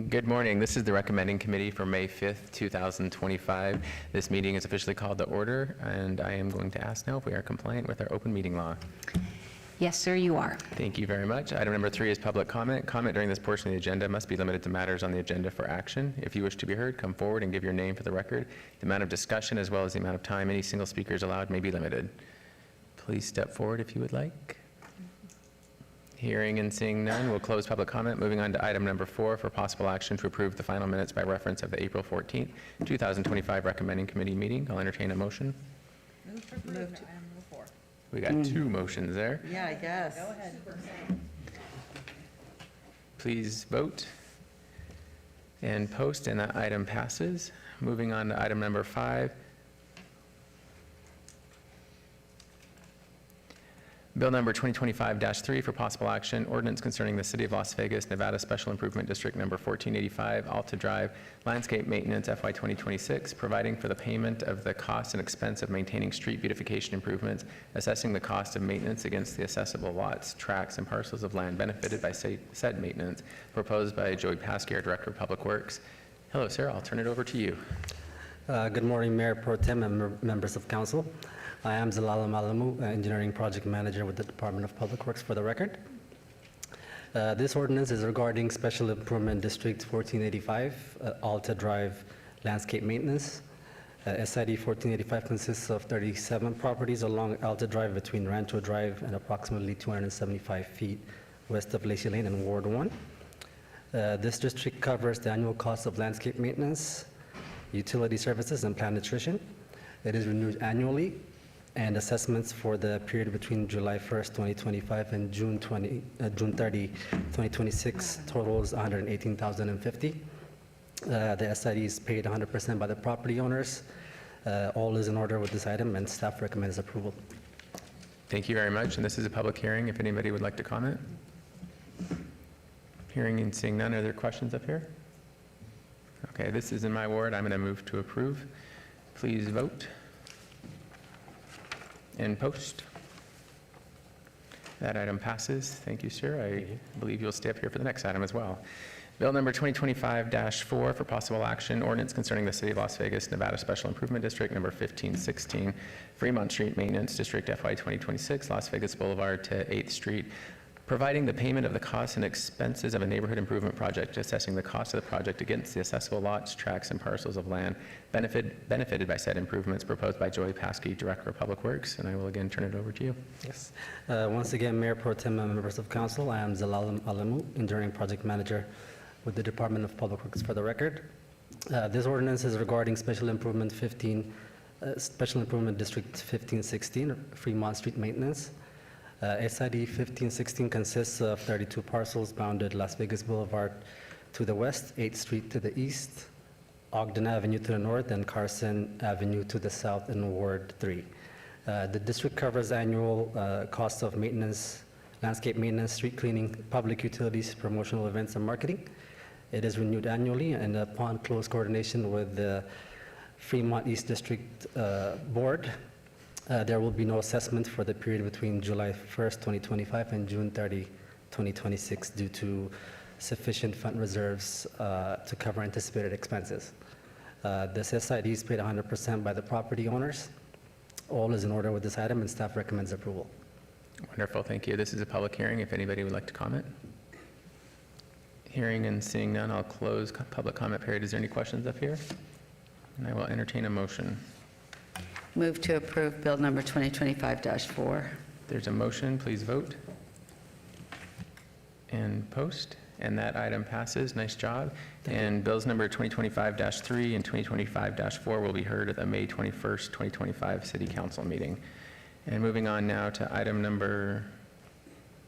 Good morning. This is the recommending committee for May 5th, 2025. This meeting is officially called to order, and I am going to ask now if we are compliant with our open meeting law. Yes, sir, you are. Thank you very much. Item number 3 is public comment. Comment during this portion of the agenda must be limited to matters on the agenda for action. If you wish to be heard, come forward and give your name for the record. The amount of discussion as well as the amount of time any single speaker is allowed may be limited. Please step forward if you would like. Hearing and seeing none, we'll close public comment. Moving on to item number 4 for possible action to approve the final minutes by reference of the April 14th, 2025 recommending committee meeting. I'll entertain a motion. Move to approve item number 4. We got 2 motions there. Yeah, I guess. Go ahead. Please vote and post, and that item passes. Moving on to item number 5. Bill number 2025-3 for possible action, ordinance concerning the City of Las Vegas, Nevada Special Improvement District number 1485, Alta Drive, landscape maintenance FY 2026, providing for the payment of the cost and expense of maintaining street beautification improvements, assessing the cost of maintenance against the assessable lots, tracts, and parcels of land benefited by said maintenance, proposed by Joey Paskey, our Director of Public Works. Hello, sir. I'll turn it over to you. Good morning, Mayor Pro Tem and members of council. I am Zalala Malamu, Engineering Project Manager with the Department of Public Works for the record. This ordinance is regarding Special Improvement District 1485, Alta Drive landscape maintenance. SID 1485 consists of 37 properties along Alta Drive between Rancho Drive and approximately 275 feet west of Lacey Lane and Ward 1. This district covers the annual cost of landscape maintenance, utility services, and plant nutrition. It is renewed annually, and assessments for the period between July 1st, 2025 and June 30, 2026 totals $118,050. The SID is paid 100% by the property owners. All is in order with this item, and staff recommends approval. Thank you very much. And this is a public hearing if anybody would like to comment. Hearing and seeing none. Are there questions up here? Okay, this is in my ward. I'm going to move to approve. Please vote and post. That item passes. Thank you, sir. I believe you'll stay up here for the next item as well. Bill number 2025-4 for possible action, ordinance concerning the City of Las Vegas, Nevada Special Improvement District number 1516, Fremont Street Maintenance District FY 2026, Las Vegas Boulevard to 8th Street, providing the payment of the costs and expenses of a neighborhood improvement project, assessing the cost of the project against the assessable lots, tracts, and parcels of land benefited by said improvements, proposed by Joey Paskey, Director of Public Works. And I will again turn it over to you. Yes. Once again, Mayor Pro Tem and members of council, I am Zalal Alamu, Engineering Project Manager with the Department of Public Works for the record. This ordinance is regarding Special Improvement District 1516, Fremont Street Maintenance. SID 1516 consists of 32 parcels bounded Las Vegas Boulevard to the west, 8th Street to the east, Ogden Avenue to the north, and Carson Avenue to the south in Ward 3. The district covers annual costs of maintenance, landscape maintenance, street cleaning, public utilities, promotional events, and marketing. It is renewed annually, and upon close coordination with the Fremont East District Board, there will be no assessment for the period between July 1st, 2025 and June 30, 2026 due to sufficient fund reserves to cover anticipated expenses. This SID is paid 100% by the property owners. All is in order with this item, and staff recommends approval. Wonderful, thank you. This is a public hearing if anybody would like to comment. Hearing and seeing none, I'll close public comment period. Is there any questions up here? And I will entertain a motion. Move to approve Bill number 2025-4. There's a motion. Please vote and post. And that item passes. Nice job. And bills number 2025-3 and 2025-4 will be heard at the May 21st, 2025 City Council meeting. And moving on now to item number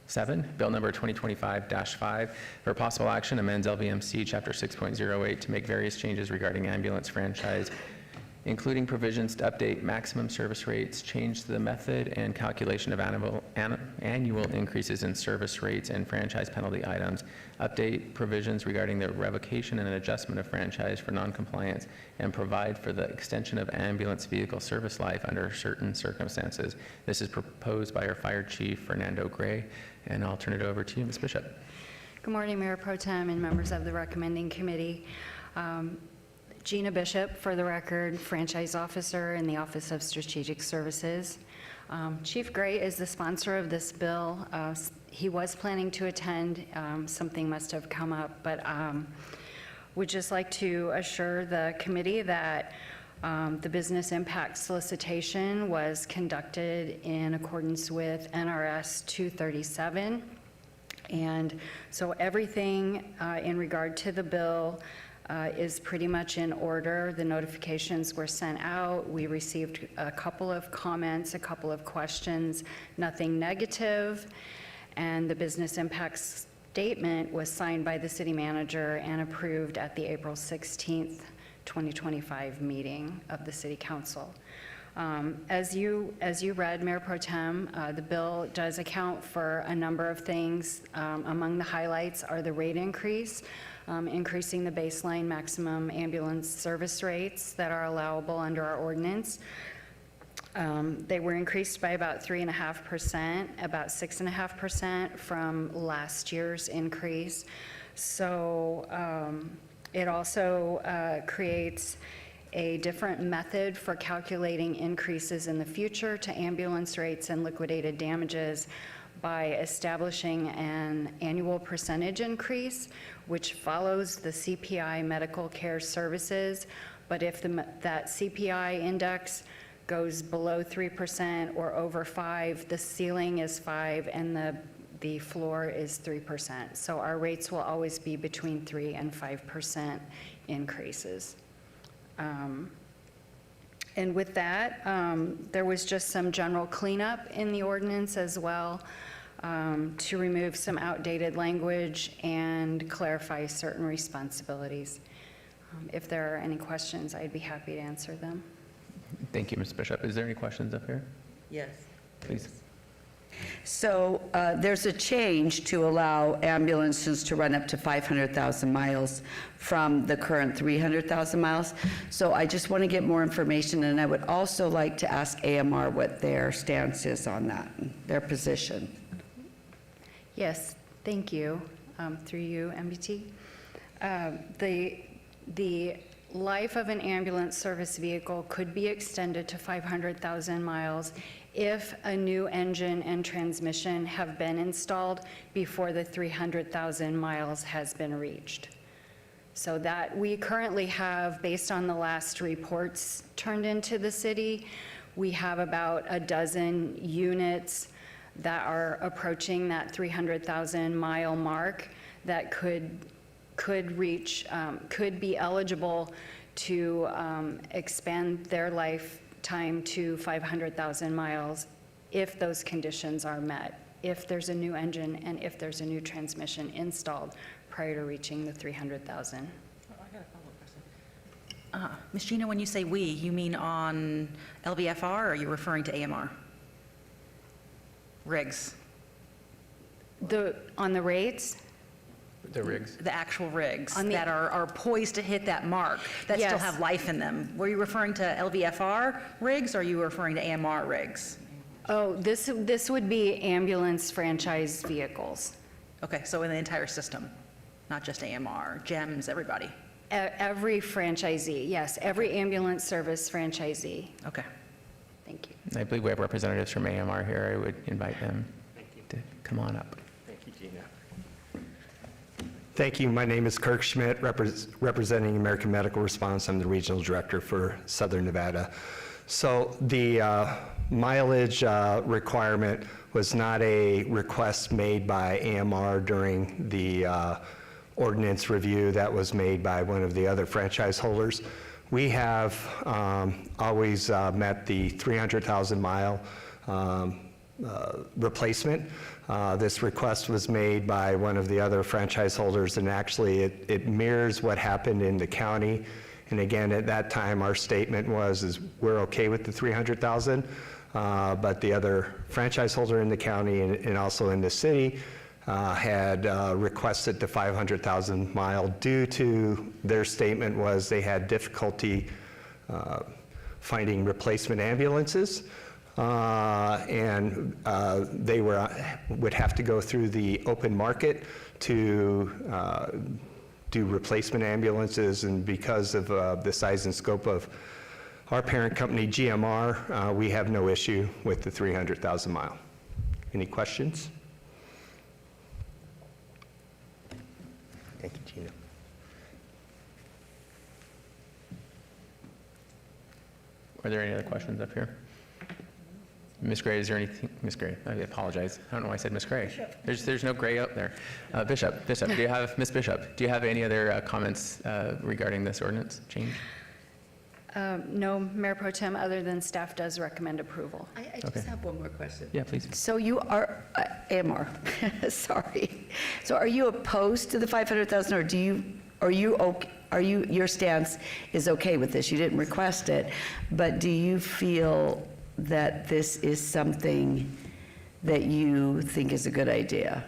7, bill number 2025-5 for possible action, amends LVMC Chapter 6.08 to make various changes regarding ambulance franchise, including provisions to update maximum service rates, change the method and calculation of annual increases in service rates and franchise penalty items, update provisions regarding the revocation and adjustment of franchise for noncompliance, and provide for the extension of ambulance vehicle service life under certain circumstances. This is proposed by our Fire Chief, Fernando Gray, and I'll turn it over to you, Ms. Bishop. Good morning, Mayor Pro Tem and members of the recommending committee. Gina Bishop, for the record, franchise officer in the Office of Strategic Services. Chief Gray is the sponsor of this bill. He was planning to attend. Something must have come up, but would just like to assure the committee that the business impact solicitation was conducted in accordance with NRS 237. And so everything in regard to the bill is pretty much in order. The notifications were sent out. We received a couple of comments, a couple of questions, nothing negative. And the business impact statement was signed by the city manager and approved at the April 16th, 2025 meeting of the city council. As you read, Mayor Pro Tem, the bill does account for a number of things. Among the highlights are the rate increase, increasing the baseline maximum ambulance service rates that are allowable under our ordinance. They were increased by about 3.5%, about 6.5% from last year's increase. So it also creates a different method for calculating increases in the future to ambulance rates and liquidated damages by establishing an annual percentage increase, which follows the CPI medical care services. But if that CPI index goes below 3% or over 5%, the ceiling is 5% and the floor is 3%. So our rates will always be between 3 and 5% increases. And with that, there was just some general cleanup in the ordinance as well to remove some outdated language and clarify certain responsibilities. If there are any questions, I'd be happy to answer them. Thank you, Ms. Bishop. Is there any questions up here? Yes. Please. So there's a change to allow ambulances to run up to 500,000 miles from the current 300,000 miles. So I just want to get more information, and I would also like to ask AMR what their stance is on that, their position. Yes, thank you. Through you, MBT. The life of an ambulance service vehicle could be extended to 500,000 miles if a new engine and transmission have been installed before the 300,000 miles has been reached. So that we currently have, based on the last reports turned into the city, we have about a dozen units that are approaching that 300,000 mile mark that could reach, could be eligible to expand their lifetime to 500,000 miles if those conditions are met, if there's a new engine and if there's a new transmission installed prior to reaching the 300,000. I got a follow-up question. Ms. Gina, when you say "we," you mean on LVFR, or are you referring to AMR? Rigs, On the rates, The rigs? the actual rigs On the- that are poised to hit that mark, that still Yes. have life in them. Were you referring to LVFR rigs, or are you referring to AMR rigs? oh, this would be ambulance franchise vehicles. Okay, so in the entire system, not just AMR, GEMS, everybody. Every franchisee, yes, every ambulance service franchisee. Okay. Thank you. I believe we have representatives from AMR here. I would invite them to come on up. Thank you, Gina. Thank you. My name is Kirk Schmidt, representing American Medical Response. I'm the regional director for Southern Nevada. So the mileage requirement was not a request made by AMR during the ordinance review. That was made by one of the other franchise holders. We have always met the 300,000 mile replacement. This request was made by one of the other franchise holders, and actually it mirrors what happened in the county. And again, at that time, our statement was, we're okay with the 300,000, but the other franchise holder in the county and also in the city had requested the 500,000 mile due to their statement was they had difficulty finding replacement ambulances. and they would have to go through the open market to do replacement ambulances, and because of the size and scope of our parent company, GMR, we have no issue with the 300,000 mile. Any questions? Thank you, Gina. Are there any other questions up here? Ms. Gray, is there anything? Ms. Gray, I apologize. I don't know why I said Ms. Gray. There's no Gray up there. Bishop, do you have, Ms. Bishop, do you have any other comments regarding this ordinance change? No, Mayor Pro Tem, other than staff does recommend approval. I Okay. just have one more question. Yeah, please. So you are, AMR, sorry. So are you opposed to the 500,000, or your stance is okay with this? You didn't request it, but do you feel that this is something that you think is a good idea?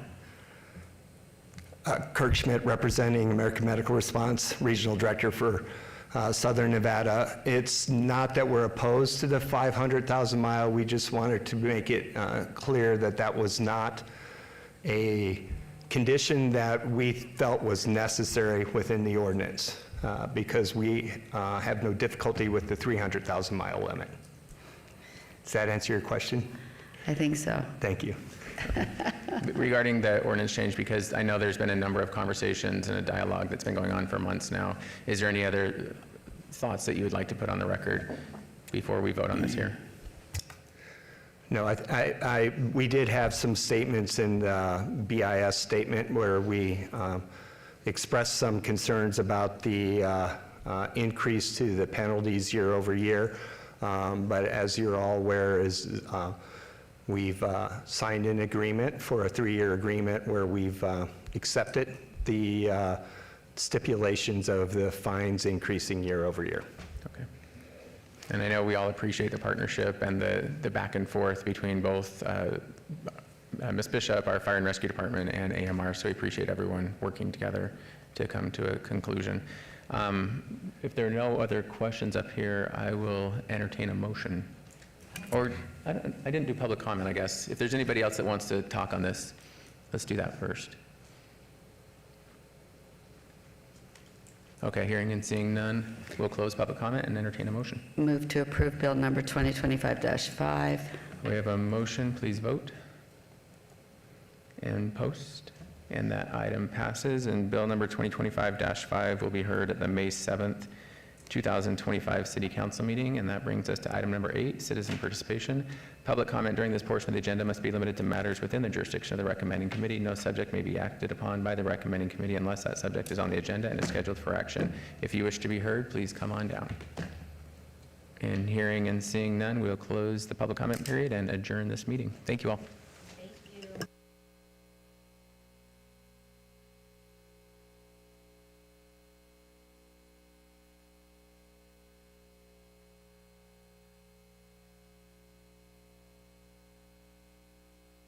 Kurt Schmidt, representing American Medical Response, Regional Director for Southern Nevada. It's not that we're opposed to the 500,000 mile, we just wanted to make it clear that that was not a condition that we felt was necessary within the ordinance, because we have no difficulty with the 300,000 mile limit. Does that answer your question? I think so. Thank you. Regarding the ordinance change, because I know there's been a number of conversations and a dialogue that's been going on for months now, is there any other thoughts that you would like to put on the record before we vote on this here? No, we did have some statements in the BIS statement where we expressed some concerns about the increase to the penalties year over year. But as you're all aware, we've signed an agreement for a 3-year agreement where we've accepted the stipulations of the fines increasing year over year. Okay. And I know we all appreciate the partnership and the back and forth between both Ms. Bishop, our Fire and Rescue Department, and AMR, so we appreciate everyone working together to come to a conclusion. If there are no other questions up here, I will entertain a motion. Or, I didn't do public comment, I guess. If there's anybody else that wants to talk on this, let's do that first. Okay, hearing and seeing none, we'll close public comment and entertain a motion. Move to approve bill number 2025-5. We have a motion, please vote and post. And that item passes, and bill number 2025-5 will be heard at the May 7th, 2025 City Council meeting, and that brings us to item number 8, citizen participation. Public comment during this portion of the agenda must be limited to matters within the jurisdiction of the recommending committee. No subject may be acted upon by the recommending committee unless that subject is on the agenda and is scheduled for action. If you wish to be heard, please come on down. And hearing and seeing none, we'll close the public comment period and adjourn this meeting. Thank you all.